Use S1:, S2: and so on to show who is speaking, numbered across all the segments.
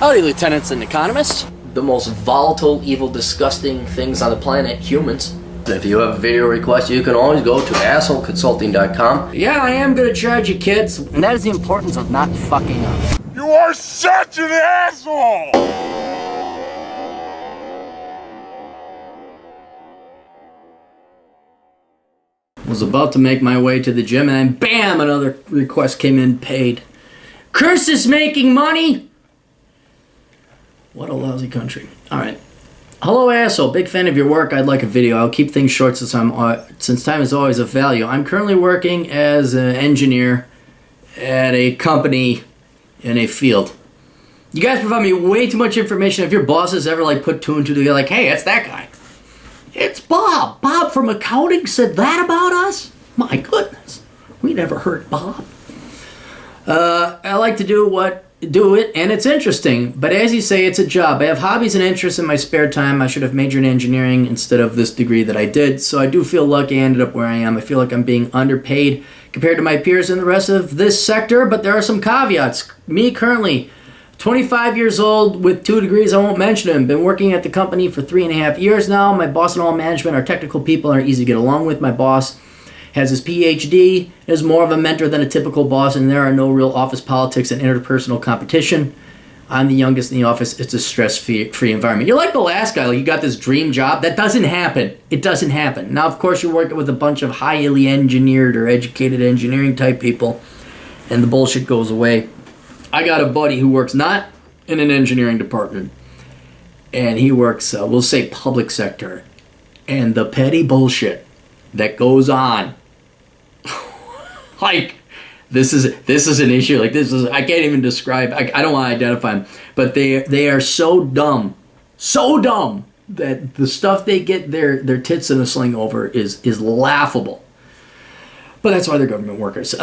S1: Howdy, lieutenants and economists.
S2: The most volatile, evil, disgusting things on the planet, humans. If you have a video request, you can always go to assholeconsulting.com.
S1: Yeah, I am gonna charge you, kids. And that is the importance of not fucking up.
S3: You are such an asshole!
S1: Was about to make my way to the gym and then BAM! Another request came in paid. Curse is making money! What a lousy country. Alright. Hello, asshole. Big fan of your work. I'd like a video. I'll keep things short since time is always of value. I'm currently working as an engineer at a company in a field. You guys provide me way too much information. If your bosses ever put two and two together, hey, it's that guy. It's Bob. Bob from accounting said that about us? My goodness. We never heard Bob. I like to do it, and it's interesting. But as you say, it's a job. I have hobbies and interests in my spare time. I should have majored in engineering instead of this degree that I did. So I do feel lucky I ended up where I am. I feel like I'm being underpaid compared to my peers in the rest of this sector. But there are some caveats. Me currently, 25 years old with 2 degrees, I won't mention them. Been working at the company for 3.5 years now. My boss and all management are technical people and are easy to get along with. My boss has his PhD, is more of a mentor than a typical boss, and there are no real office politics and interpersonal competition. I'm the youngest in the office. It's a stress-free environment. You're like the last guy. You got this dream job. That doesn't happen. It doesn't happen. Now, of course, you're working with a bunch of highly engineered or educated engineering type people, and the bullshit goes away. I got a buddy who works not in an engineering department, and he works, we'll say, public sector, and the petty bullshit that goes on, this is an issue. I can't even describe. I don't want to identify them, but they are so dumb that the stuff they get their tits in a sling over is laughable. But that's why they're government workers.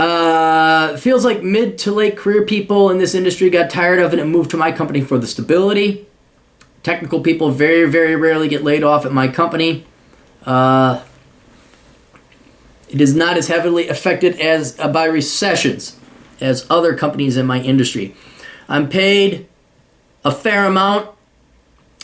S1: Feels like mid to late career people in this industry got tired of it and moved to my company for the stability. Technical people very, very rarely get laid off at my company. It is not as heavily affected by recessions as other companies in my industry. I'm paid a fair amount,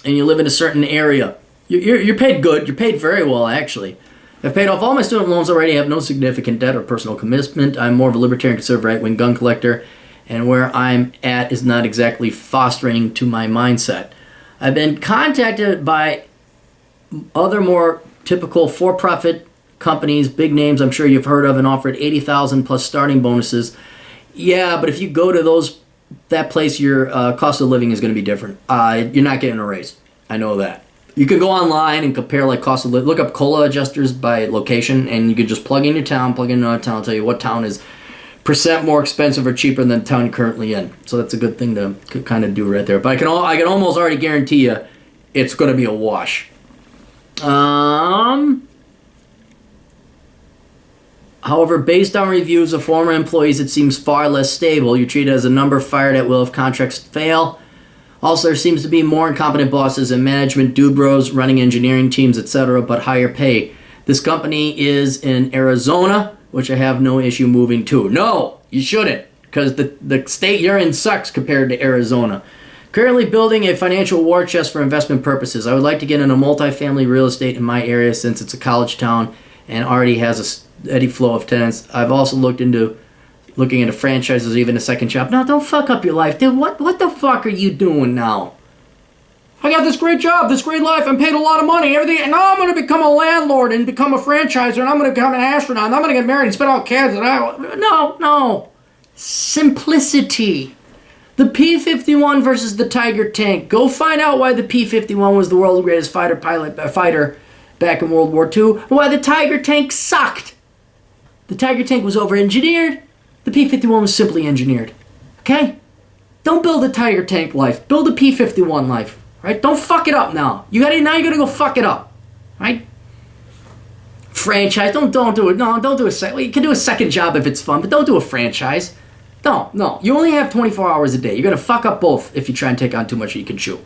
S1: and you live in a certain area. You're paid good. You're paid very well, actually. I've paid off all my student loans already. I have no significant debt or personal commitment. I'm more of a libertarian, conservative, right-wing gun collector, and where I'm at is not exactly fostering to my mindset. I've been contacted by other more typical for-profit companies, big names I'm sure you've heard of, and offered $80,000 plus starting bonuses. Yeah, but if you go to that place, your cost of living is going to be different. You're not getting a raise. I know that. You could go online and compare cost of living. Look up COLA adjusters by location, and you could just plug in your town, plug in another town, tell you what town is % more expensive or cheaper than the town you're currently in. So that's a good thing to kind of do right there. But I can almost already guarantee you it's going to be a wash. However, based on reviews of former employees, it seems far less stable. You're treated as a number fired at will if contracts fail. Also, there seems to be more incompetent bosses and management dubros running engineering teams, etc., but higher pay. This company is in Arizona, which I have no issue moving to. No, you shouldn't, because the state you're in sucks compared to Arizona. Currently building a financial war chest for investment purposes. I would like to get into multifamily real estate in my area since it's a college town and already has a steady flow of tenants. I've also looking into franchises, even a second job. No, don't fuck up your life, dude. What the fuck are you doing now? I got this great job, this great life. I'm paid a lot of money, everything. And now I'm going to become a landlord and become a franchiser, and I'm going to become an astronaut, and I'm going to get married and spit out kids. No. Simplicity. The P-51 versus the Tiger tank. Go find out why the P-51 was the world's greatest fighter back in World War II, and why the Tiger tank sucked. The Tiger tank was over-engineered. The P-51 was simply engineered. Okay? Don't build a Tiger tank life. Build a P-51 life. Right? Don't fuck it up now. Now you're gonna go fuck it up. Right? Franchise. Don't do it. No, don't do a second. You can do a second job if it's fun, but don't do a franchise. No. You only have 24 hours a day. You're gonna fuck up both if you try and take on too much you can chew.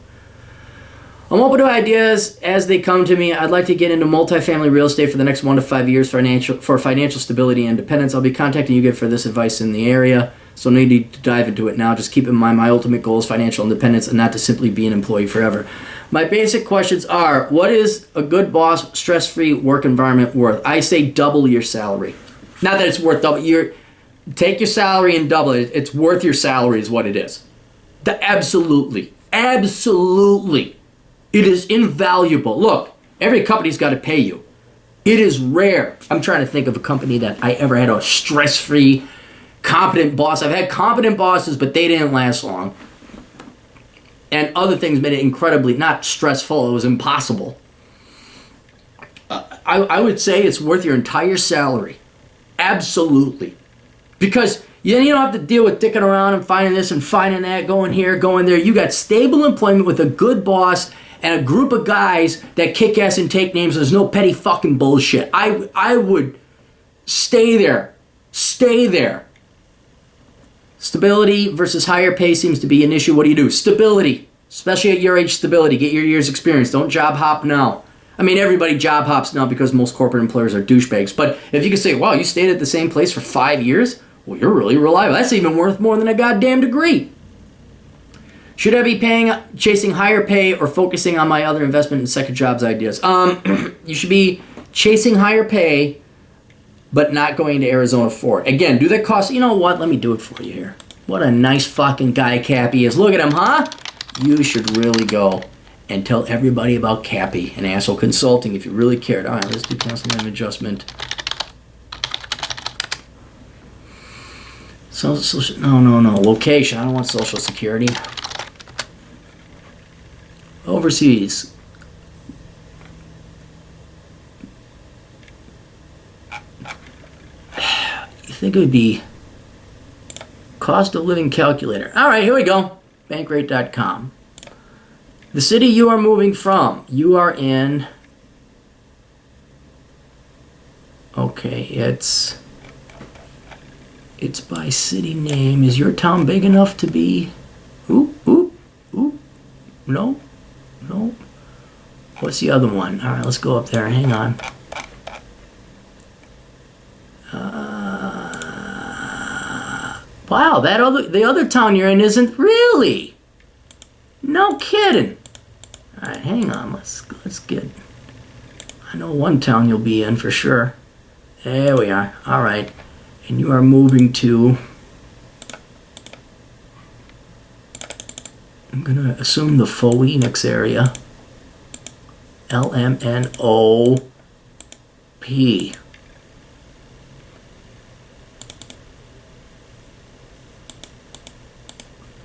S1: I'm open to ideas as they come to me. I'd like to get into multifamily real estate for the next 1 to 5 years for financial stability and independence. I'll be contacting you again for this advice in the area, so no need to dive into it now. Just keep in mind my ultimate goal is financial independence and not to simply be an employee forever. My basic questions are, what is a good boss, stress-free work environment worth? I say double your salary. Not that it's worth double. Take your salary and double it. It's worth your salary is what it is. Absolutely. Absolutely. It is invaluable. Look, every company's got to pay you. It is rare. I'm trying to think of a company that I ever had a stress-free, competent boss. I've had competent bosses, but they didn't last long. And other things made it incredibly not stressful. It was impossible. I would say it's worth your entire salary. Absolutely. Because then you don't have to deal with dicking around and finding this and finding that, going here, going there. You got stable employment with a good boss and a group of guys that kick ass and take names. There's no petty fucking bullshit. I would stay there. Stay there. Stability versus higher pay seems to be an issue. What do? Stability. Especially at your age, stability. Get your years experience. Don't job hop now. I mean, everybody job hops now because most corporate employers are douchebags. But if you can say, wow, you stayed at the same place for 5 years? Well, you're really reliable. That's even worth more than a goddamn degree. Should I be chasing higher pay or focusing on my other investment and second jobs ideas? You should be chasing higher pay, but not going to Arizona for it. Again, do that cost? You know what? Let me do it for you here. What a nice fucking guy Cappy is. Look at him, huh? You should really go and tell everybody about Cappy and Asshole Consulting if you really cared. All right, let's do cancel name adjustment. No. Location. I don't want Social Security. Overseas. You think it would be cost of living calculator. All right, here we go. Bankrate.com. The city you are moving from. You are in. Okay, it's by city name. Is your town big enough to be? Ooh. No. What's the other one? All right, let's go up there. Hang on. Wow, the other town you're in isn't really. No kidding. All right, hang on. Let's get. I know one town you'll be in for sure. There we are. All right, and you are moving to. I'm gonna assume the Phoenix area. LMNOP.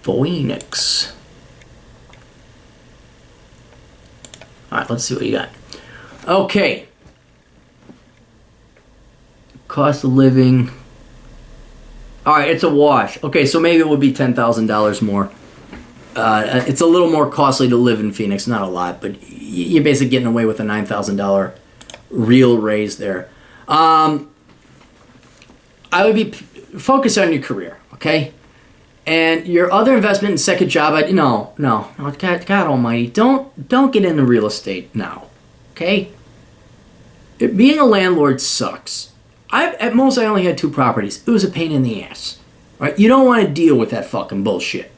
S1: Phoenix. All right, let's see what you got. Okay. Cost of living. All right, it's a wash. Okay, so maybe it would be $10,000 more. It's a little more costly to live in Phoenix, not a lot, but you're basically getting away with a $9,000 real raise there. I would be focused on your career, okay? And your other investment and second job, no, God Almighty, don't get into real estate now, okay? Being a landlord sucks. At most, I only had 2 properties. It was a pain in the ass, right? You don't want to deal with that fucking bullshit.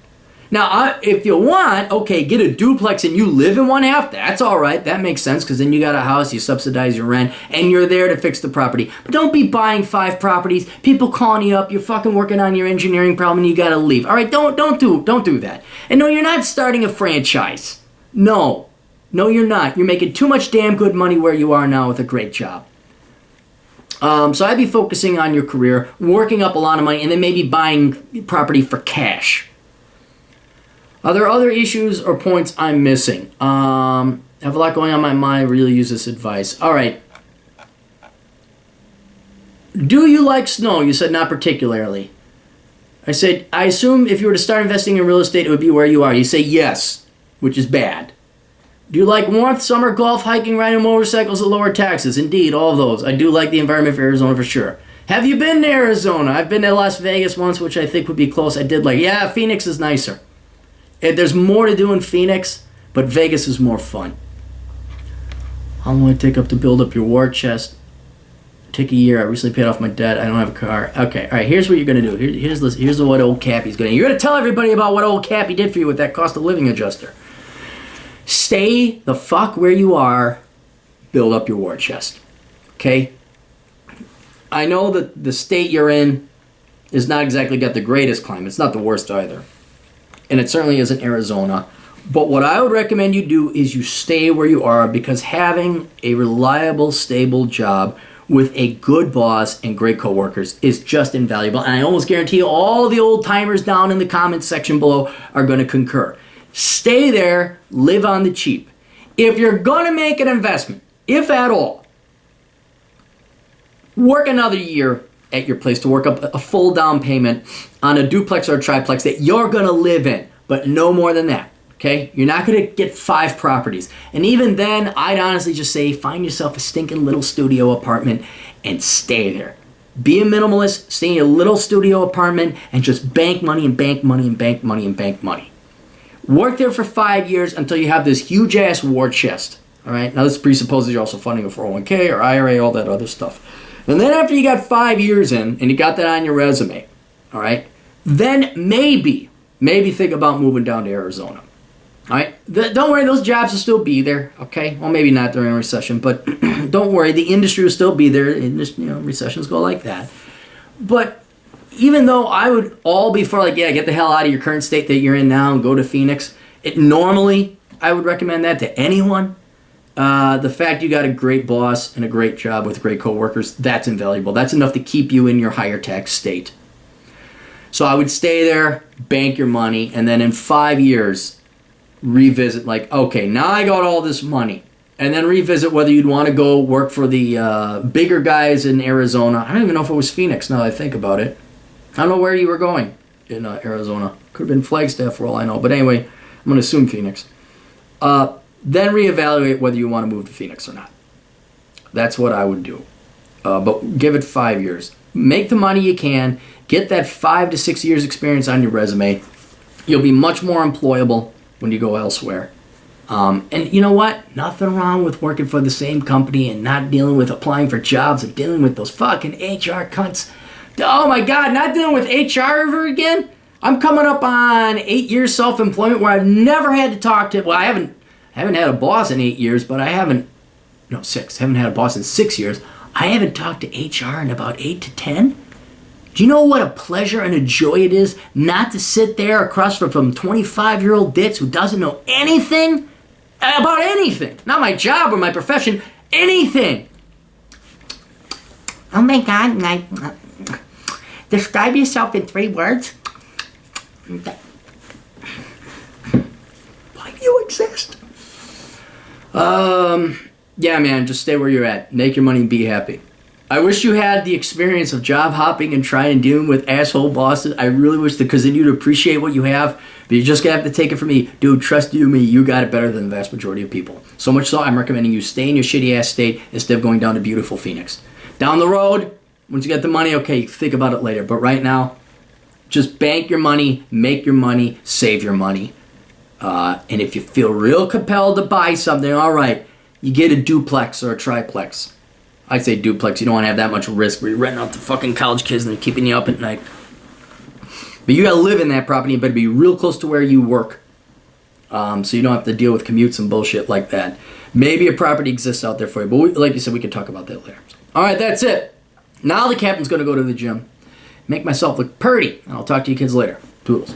S1: Now, if you want, okay, get a duplex and you live in one half, that's all right. That makes sense because then you got a house, you subsidize your rent, and you're there to fix the property. But don't be buying 5 properties, people calling you up, you're fucking working on your engineering problem, and you got to leave. All right, don't do that. And no, you're not starting a franchise. No, you're not. You're making too much damn good money where you are now with a great job. So I'd be focusing on your career, working up a lot of money, and then maybe buying property for cash. Are there other issues or points I'm missing? I have a lot going on in my mind. I really use this advice. All right. Do you like snow? You said not particularly. I said, I assume if you were to start investing in real estate, it would be where you are. You say yes, which is bad. Do you like warmth, summer, golf, hiking, riding motorcycles, and lower taxes? Indeed, all of those. I do like the environment for Arizona for sure. Have you been to Arizona? I've been to Las Vegas once, which I think would be close. I did like, yeah, Phoenix is nicer. There's more to do in Phoenix, but Vegas is more fun. How long will it take up to build up your war chest? Take a year. I recently paid off my debt. I don't have a car. Okay, all right. Here's what you're gonna do. Here's what old Cappy's gonna. You're gonna tell everybody about what old Cappy did for you with that cost of living adjuster. Stay the fuck where you are. Build up your war chest. Okay. I know that the state you're in is not exactly got the greatest climate. It's not the worst either, and it certainly isn't Arizona. But what I would recommend you do is you stay where you are, because having a reliable, stable job with a good boss and great coworkers is just invaluable. And I almost guarantee you all the old timers down in the comments section below are going to concur. Stay there, live on the cheap. If you're going to make an investment, if at all, work another year at your place to work up a full down payment on a duplex or a triplex that you're going to live in, but no more than that. Okay, you're not going to get 5 properties. And even then, I'd honestly just say find yourself a stinking little studio apartment and stay there. Be a minimalist, stay in your little studio apartment and just bank money and bank money and bank money and bank money. Work there for 5 years until you have this huge ass war chest. All right, now this presupposes you're also funding a 401k or IRA, all that other stuff. And then after you got 5 years in and you got that on your resume, all right, then maybe think about moving down to Arizona. All right, don't worry, those jobs will still be there, okay? Well, maybe not during a recession, but don't worry, the industry will still be there. Recessions go like that. But even though I would all be for get the hell out of your current state that you're in now and go to Phoenix, normally I would recommend that to anyone. The fact you got a great boss and a great job with great coworkers, that's invaluable. That's enough to keep you in your higher tax state. So I would stay there, bank your money, and then in 5 years, revisit okay, now I got all this money, and then revisit whether you'd want to go work for the bigger guys in Arizona. I don't even know if it was Phoenix now that I think about it. I don't know where you were going in Arizona. Could have been Flagstaff for all I know, but anyway, I'm going to assume Phoenix. Then reevaluate whether you want to move to Phoenix or not. That's what I would do. But give it 5 years. Make the money you can. Get that 5 to 6 years experience on your resume. You'll be much more employable when you go elsewhere. And you know what? Nothing wrong with working for the same company and not dealing with applying for jobs and dealing with those fucking HR cunts. Oh my God, not dealing with HR ever again? I'm coming up on 8 years self-employment where I've never had to talk to, I haven't had a boss in 8 years, but I haven't had a boss in 6 years. I haven't talked to HR in about 8 to 10. Do you know what a pleasure and a joy it is not to sit there across from 25-year-old ditz who doesn't know anything about anything? Not my job or my profession, anything. Oh my God, describe yourself in 3 words. Why do you exist? Yeah, man, just stay where you're at. Make your money and be happy. I wish you had the experience of job hopping and trying and dealing with asshole bosses. I really wish because then you'd appreciate what you have, but you're just going to have to take it from me. Dude, trust you me, you got it better than the vast majority of people. So much so, I'm recommending you stay in your shitty-ass state instead of going down to beautiful Phoenix. Down the road, once you get the money, okay, think about it later. But right now, just bank your money, make your money, save your money. And if you feel real compelled to buy something, all right, you get a duplex or a triplex. I say duplex, you don't want to have that much risk where you're renting out to fucking college kids and they're keeping you up at night. But you gotta live in that property, you better be real close to where you work. So you don't have to deal with commutes and bullshit like that. Maybe a property exists out there for you, but like you said, we can talk about that later. Alright, that's it. Now the captain's gonna go to the gym, make myself look purty, and I'll talk to you kids later. Toodles.